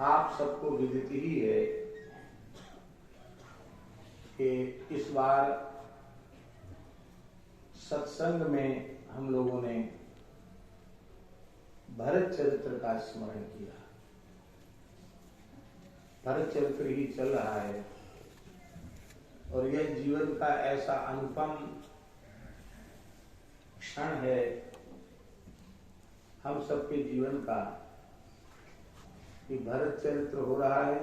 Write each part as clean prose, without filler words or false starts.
आप सबको विदित ही है कि इस बार सत्संग में हम लोगों ने भरत चरित्र का स्मरण किया। भरत चरित्र ही चल रहा है और यह जीवन का ऐसा अनुपम क्षण है हम सबके जीवन का कि भरत चरित्र हो रहा है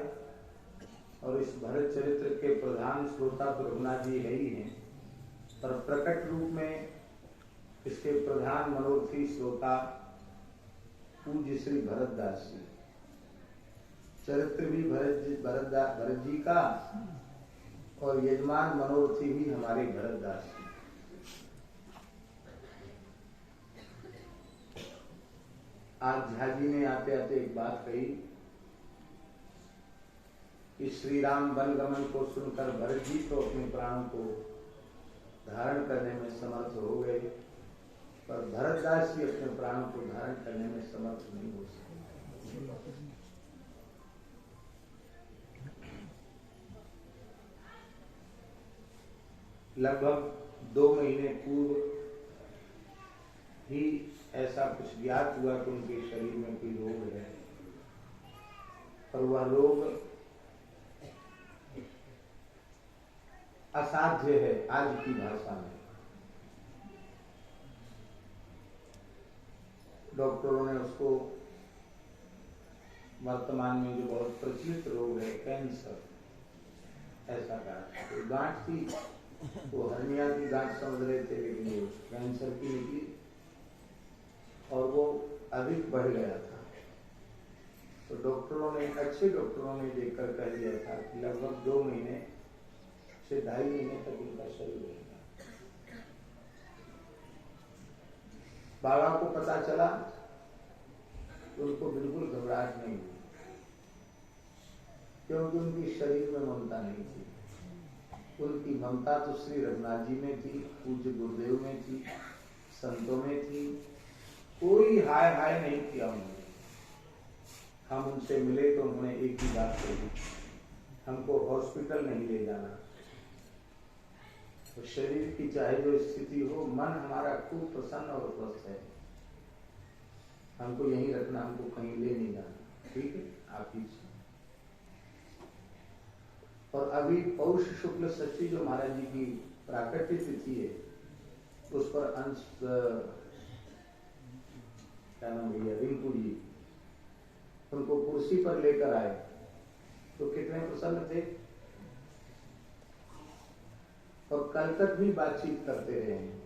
और इस भरत चरित्र के प्रधान श्रोता तो रघुनाथ जी है ही हैं, पर प्रकट रूप में इसके प्रधान मनोरथी श्रोता पूज्य श्री भरतदास जी। चरित्र भी भरत जी का और यजमान मनोरथी भी हमारे भरतदास जी। आज झा जी ने आते आते एक बात कही कि श्री राम वन गमन को सुनकर भरत जी तो अपने प्राणों को धारण करने में समर्थ हो गए, पर भरतदास जी अपने प्राणों को धारण करने में समर्थ नहीं हो सके। लगभग 2 महीने पूर्व ही ऐसा कुछ ज्ञात हुआ कि उनके शरीर में कोई रोग है, पर वह रोग असाध्य है आज की भाषा में। डॉक्टरों ने उसको वर्तमान में जो बहुत प्रचलित रोग है कैंसर ऐसा कहा। तो गांठ थी, वो हर्निया की गांठ समझ रहे थे, लेकिन वो कैंसर की निकली और वो अधिक बढ़ गया था। तो डॉक्टरों ने, अच्छे डॉक्टरों ने देखकर कह दिया था कि लगभग 2 महीने से 2.5 महीने तक उनका शरीर रहेगा। बाबा को पता चला तो उनको बिल्कुल घबराहट नहीं हुई, क्योंकि उनकी शरीर में ममता नहीं थी। उनकी ममता तो श्री रघुनाथ जी में थी, पूज्य गुरुदेव में थी, संतों में थी। कोई हाय हाय नहीं किया उन्होंने। हम उनसे मिले तो उन्होंने एक ही बात कही, हमको हॉस्पिटल नहीं ले जाना। तो शरीर की चाहे जो स्थिति हो, मन हमारा खूब प्रसन्न और स्वस्थ है, हमको यहीं रखना, हमको कहीं ले नहीं जाना। ठीक है, आप ही। और अभी पौष शुक्ल षष्ठी जो महाराज जी की प्राकट्य तिथि है, उस पर अंश क्या नाम भैया रिंकू जी उनको कुर्सी पर लेकर आए तो कितने प्रसन्न थे और कल तक भी बातचीत करते रहे हैं।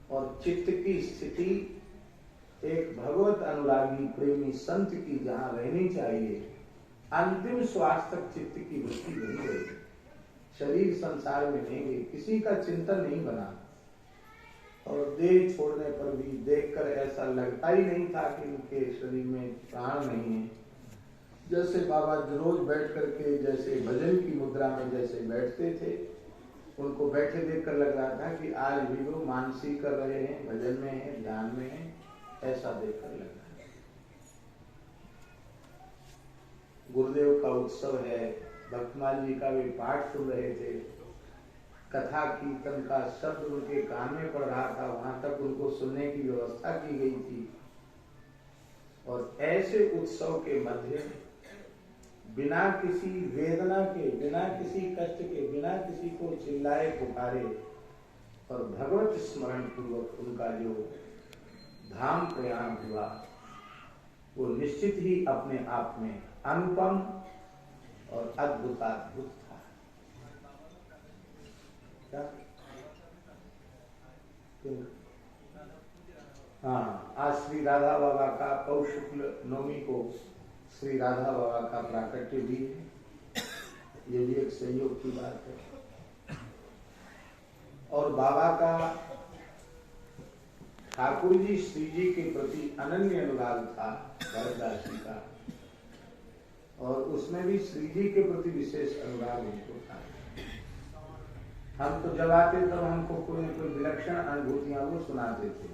और चित्त की स्थिति एक भगवत अनुरागी प्रेमी संत की जहां रहनी चाहिए, अंतिम श्वास तक चित्त की वृत्ति नहीं गई, शरीर संसार में नहीं गई, किसी का चिंतन नहीं बना। और देह छोड़ने पर भी देखकर ऐसा लगता ही नहीं था कि उनके शरीर में प्राण नहीं है। जैसे बाबा रोज बैठ करके जैसे भजन की मुद्रा में जैसे बैठते थे, उनको बैठे देखकर लग रहा था कि आज भी वो मानसी कर रहे हैं, भजन में है, ध्यान में है, ऐसा देखकर लग रहा है। गुरुदेव का उत्सव है, भक्तमाल जी का भी पाठ सुन रहे थे, कथा कीर्तन का शब्द उनके कान में पड़ रहा था, वहां तक उनको सुनने की व्यवस्था की गई थी। और ऐसे उत्सव के मध्य बिना किसी वेदना के, बिना किसी कष्ट के, बिना किसी को चिल्लाए पुकारे और भगवत स्मरण पूर्वक उनका जो धाम प्रयाण हुआ, वो निश्चित ही अपने आप में अनुपम और अद्भुताद्भुत था। क्या? हाँ, आज श्री राधा बाबा का पौष शुक्ल नवमी को श्री राधा बाबा का प्राकट्य भी है, ये भी एक संयोग की बात है। और बाबा का ठाकुर जी श्री जी के प्रति अनन्य अनुराग था भरतदास जी का, और उसमें भी श्री जी के प्रति विशेष अनुराग उनको था। हम तो जब आते तब हमको कोई न कोई विलक्षण अनुभूतियां वो सुनाते थे,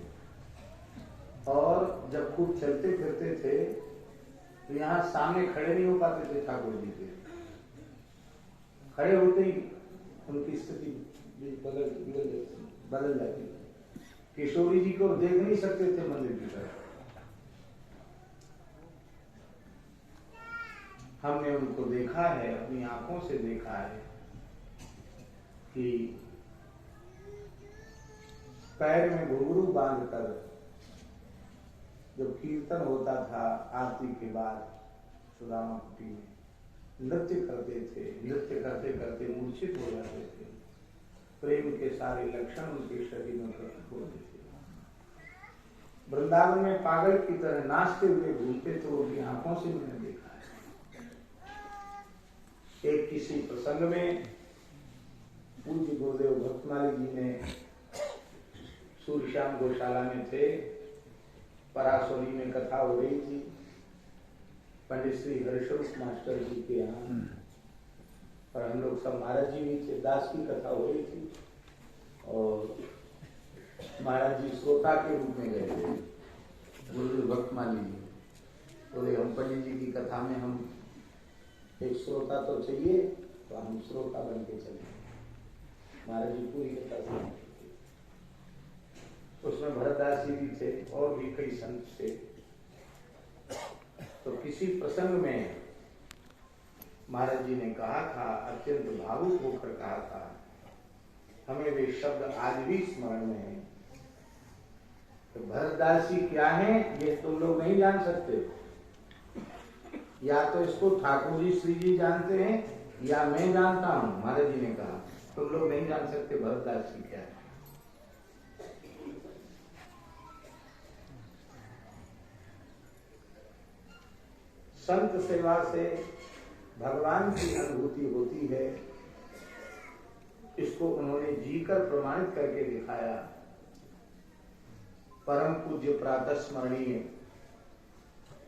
और जब खूब चलते फिरते थे तो यहाँ सामने खड़े नहीं हो पाते थे ठाकुर जी के। खड़े होते ही उनकी स्थिति बदल जाती। किशोरी जी को देख नहीं सकते थे मंदिर की तरफ। हमने उनको देखा है, अपनी आंखों से देखा है कि पैर में घुंघरू बांधकर जब कीर्तन होता था आरती के बाद सुदामा कुटी में नृत्य करते थे। नृत्य करते करते मूर्छित हो जाते थे। प्रेम के सारे लक्षण उनके शरीर में प्रकट होते थे। वृंदावन में पागल की तरह नाचते हुए घूमते तो उनकी आंखों से मैंने देखा है। एक किसी प्रसंग में पूज्य गुरुदेव भक्तमाली जी ने सूर्यश्याम गौशाला में थे, परासोली में कथा हो रही थी पंडित श्री हरिशरूप मास्टर जी के यहाँ, और हम लोग सब महाराज जी भी थे। दास की कथा हो रही थी और महाराज जी श्रोता के रूप में गए थे। गुरुदेव भक्तमाली जी बोले हम पंडित जी की कथा में हम एक श्रोता तो चाहिए, तो हम श्रोता बन के चले। महाराज जी पूरी कथा सुनाते थे। उसमें भरतदास जी भी थे और भी कई संत थे। तो किसी प्रसंग में महाराज जी ने कहा था, अत्यंत भावुक होकर कहा था, हमें वे शब्द आज भी स्मरण में है। तो भरतदास जी क्या है ये तुम लोग नहीं जान सकते। या तो इसको ठाकुर जी श्री जी जानते हैं या मैं जानता हूं। महाराज जी ने कहा तुम लोग नहीं जान सकते भरतदास जी क्या है। संत सेवा से भगवान की अनुभूति होती है। इसको उन्होंने जीकर प्रमाणित करके दिखाया। परम पूज्य प्रातः स्मरणीय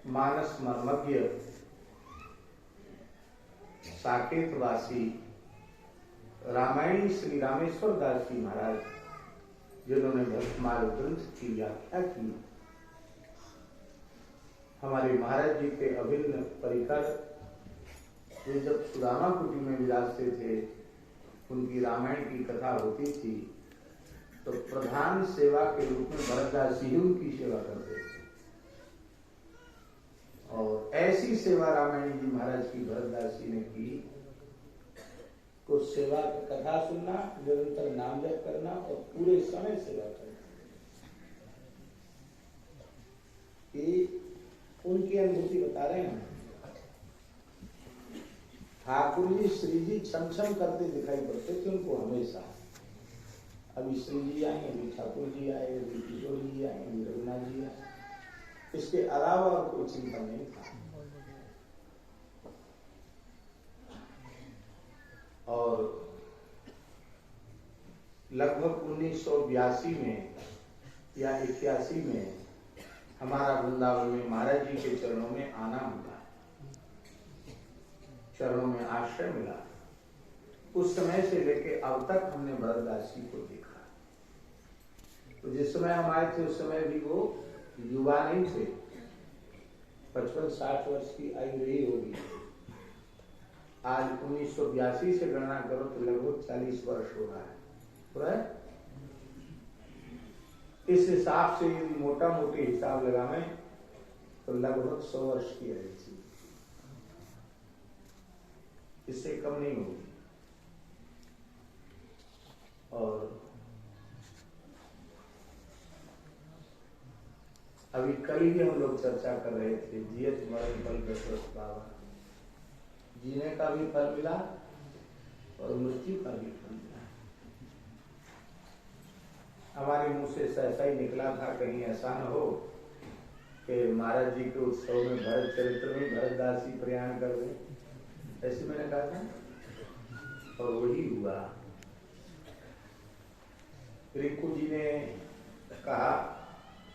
मानस मर्मज्ञ साकेतवासी रामायणी श्री रामेश्वर दास जी महाराज, जिन्होंने भक्तमाल ग्रंथ की व्याख्या की, हमारे महाराज जी के अभिन्न परिकर, वे जब सुदामा कुटी में विराजते थे, उनकी रामायण की कथा होती थी, तो प्रधान सेवा के रूप में भरतदास जी उनकी सेवा करते थे। और ऐसी सेवा रामायण जी महाराज की भरतदास जी ने की, को सेवा कथा सुनना, निरंतर नाम जप करना और पूरे समय सेवा करना, ये उनकी अनुभूति बता रहे हैं। ठाकुर जी श्री जी छम छम करते दिखाई पड़ते थे उनको हमेशा। अभी श्री जी आए, अभी ठाकुर जी आए, अभी किशोर जी आए, अभी रघुनाथ जी आए। इसके अलावा और कोई चिंता नहीं था। और लगभग 1982 में या 81 में हमारा वृंदावन में महाराज जी के चरणों में आना हुआ, चरणों में आश्रय मिला। उस समय से लेके अब तक हमने भरतदास जी को देखा। तो जिस समय हम आए थे उस समय भी वो युवा नहीं थे, 55-60 वर्ष की आयु रही होगी। आज 1982 से गणना करो तो लगभग 40 वर्ष हो रहा है। इस हिसाब से यदि मोटा मोटी हिसाब लगाएं तो लगभग 100 वर्ष की आयु थी, इससे कम नहीं होगी। और अभी कल ही हम लोग चर्चा कर रहे थे, जियत मरण फल दशरथ बाबा, जीने का भी फल मिला और मृत्यु का भी फल मिला। हमारे मुंह से ऐसा ही निकला था, कहीं ऐसा न हो कि महाराज जी के उत्सव में भरत चरित्र में भरतदास जी प्रयाण कर दे, ऐसे मैंने कहा था और वही हुआ। रिंकू जी ने कहा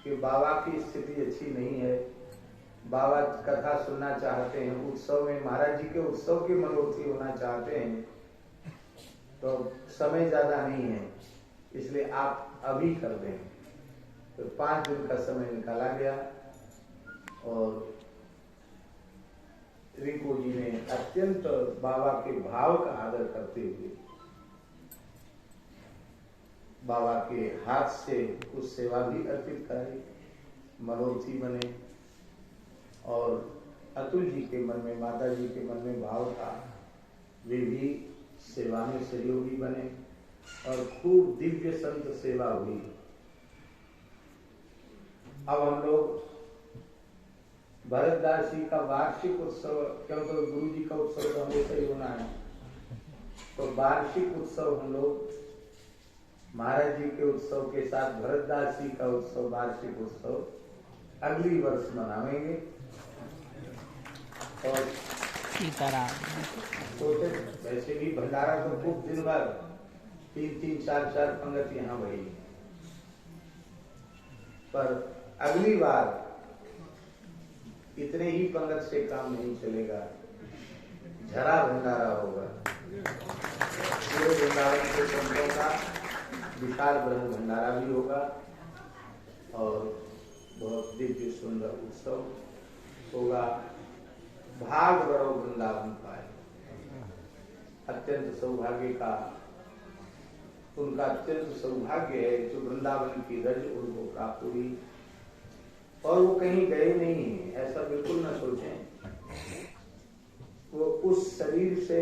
कि बाबा की स्थिति अच्छी नहीं है, बाबा कथा सुनना चाहते हैं, उत्सव में महाराज जी के उत्सव की मनोरथी होना चाहते हैं, तो समय ज्यादा नहीं है, इसलिए आप अभी कर दें। तो 5 दिन का समय निकाला गया और अत्यंत बाबा के भाव का आदर करते हुए बाबा के हाथ से कुछ सेवा भी अर्पित कराई, मनोरथी बने। और अतुल जी के मन में, माता जी के मन में भाव था, वे भी सेवा में सहयोगी बने और खूब दिव्य संत सेवा हुई। अब हम लोग भरतदास जी का वार्षिक उत्सव, क्योंकि तो गुरु जी का उत्सव तो हमेशा ही होना है, तो वार्षिक उत्सव हम लोग महाराज जी के उत्सव के साथ भरतदास जी का उत्सव, वार्षिक उत्सव अगली वर्ष मनाएंगे। और सोचे वैसे भी भंडारा तो खूब दिन भर 3-3, 4-4 पंगत यहाँ भई, पर अगली बार इतने ही पंगत से काम नहीं चलेगा, झरा भंडारा होगा। पूरे वृंदावन के संतों का विशाल ब्रह्म भंडारा भी होगा और बहुत दिव्य सुंदर उत्सव होगा। भाग बड़ो वृंदावन पाए, अत्यंत सौभाग्य का उनका अत्यंत सौभाग्य है जो वृंदावन की रज उनको प्राप्त हुई। और वो कहीं गए नहीं है, ऐसा बिल्कुल न सोचें। वो उस शरीर से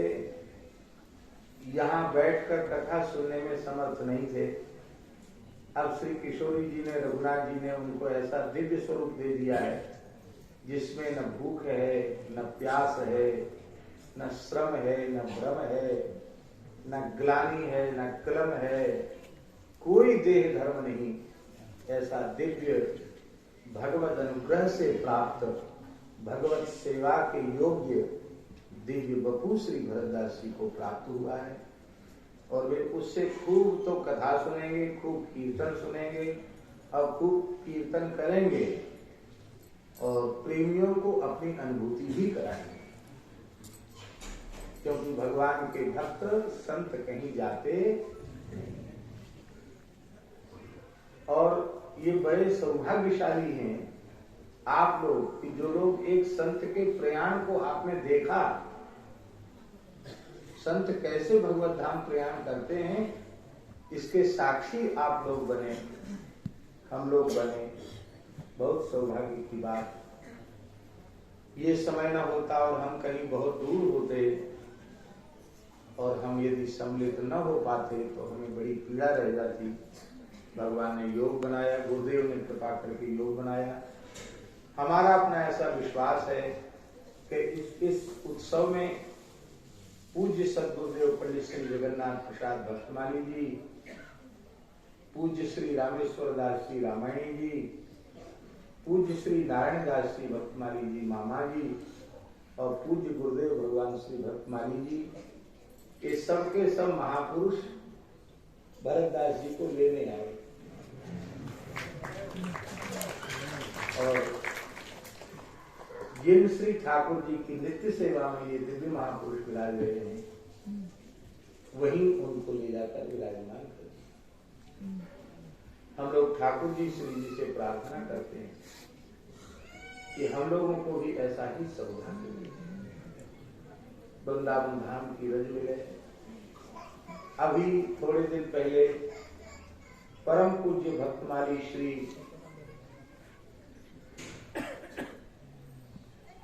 यहाँ बैठकर कथा सुनने में समर्थ नहीं थे। अब श्री किशोरी जी ने, रघुनाथ जी ने उनको ऐसा दिव्य स्वरूप दे दिया है जिसमें न भूख है, न प्यास है, न श्रम है, न भ्रम है, न ग्लानि है, न क्लम है, कोई देह धर्म नहीं। ऐसा दिव्य भगवत अनुग्रह से प्राप्त, भगवत सेवा के योग्य दिव्य बपू श्री भरतदास जी को प्राप्त हुआ है। और वे उससे खूब तो कथा सुनेंगे, खूब कीर्तन सुनेंगे और खूब कीर्तन करेंगे और प्रेमियों को अपनी अनुभूति भी कराएंगे। क्योंकि भगवान के भक्त संत कहीं जाते नहीं। और ये बड़े सौभाग्यशाली हैं आप लोग कि जो लोग एक संत के प्रयाण को आपने देखा, संत कैसे भगवत धाम प्रयाण करते हैं, इसके साक्षी आप लोग बने, हम लोग बने। बहुत सौभाग्य की बात। ये समय न होता और हम कहीं बहुत दूर होते और हम यदि सम्मिलित न हो पाते तो हमें बड़ी पीड़ा रह जाती। भगवान ने योग बनाया, गुरुदेव ने कृपा करके योग बनाया। हमारा अपना ऐसा विश्वास है कि इस उत्सव में पूज्य सद्गुरुदेव पंडित श्री जगन्नाथ प्रसाद भक्तमाली जी, पूज्य श्री रामेश्वर दास जी रामायणी जी, पूज्य श्री नारायण दास जी भक्तमाली जी मामा जी और पूज्य गुरुदेव भगवान श्री भक्तमाली जी, ये सब के सब महापुरुष भरतदास जी को लेने आए। और जिन श्री ठाकुर जी की नित्य सेवा में ये दिव्य महापुरुष विराज रहे हैं, वहीं उनको ले जाकर विराजमान कर। हम लोग ठाकुर जी श्री जी से प्रार्थना करते हैं कि हम लोगों को भी ऐसा ही सौभाग्य मिले, वृंदावन धाम की रज मिले। अभी थोड़े दिन पहले परम पूज्य भक्तमाली श्री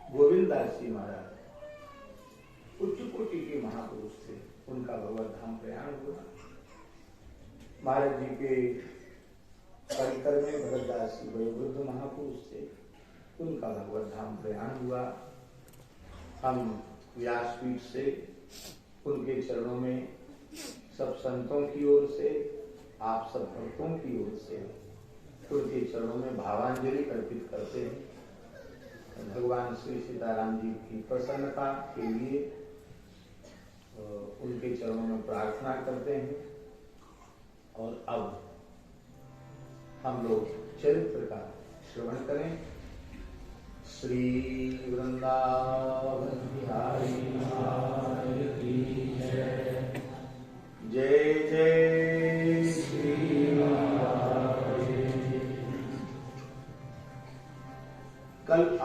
गोविंद दास जी महाराज उच्च कोटि के महापुरुष थे, उनका भगवत धाम प्रयाण हुआ। महाराज जी के परिकर में भरतदास जी वयोवृद्ध महापुरुष थे, उनका भगवत धाम प्रयाण हुआ। हम व्यासपीठ से उनके चरणों में सब संतों की ओर से, आप सब भक्तों की ओर से उनके चरणों में भावांजलि अर्पित करते हैं। भगवान श्री सीताराम जी की प्रसन्नता के लिए उनके चरणों में प्रार्थना करते हैं। और अब हम लोग चरित्र का श्रवण करें। श्री वृंदावन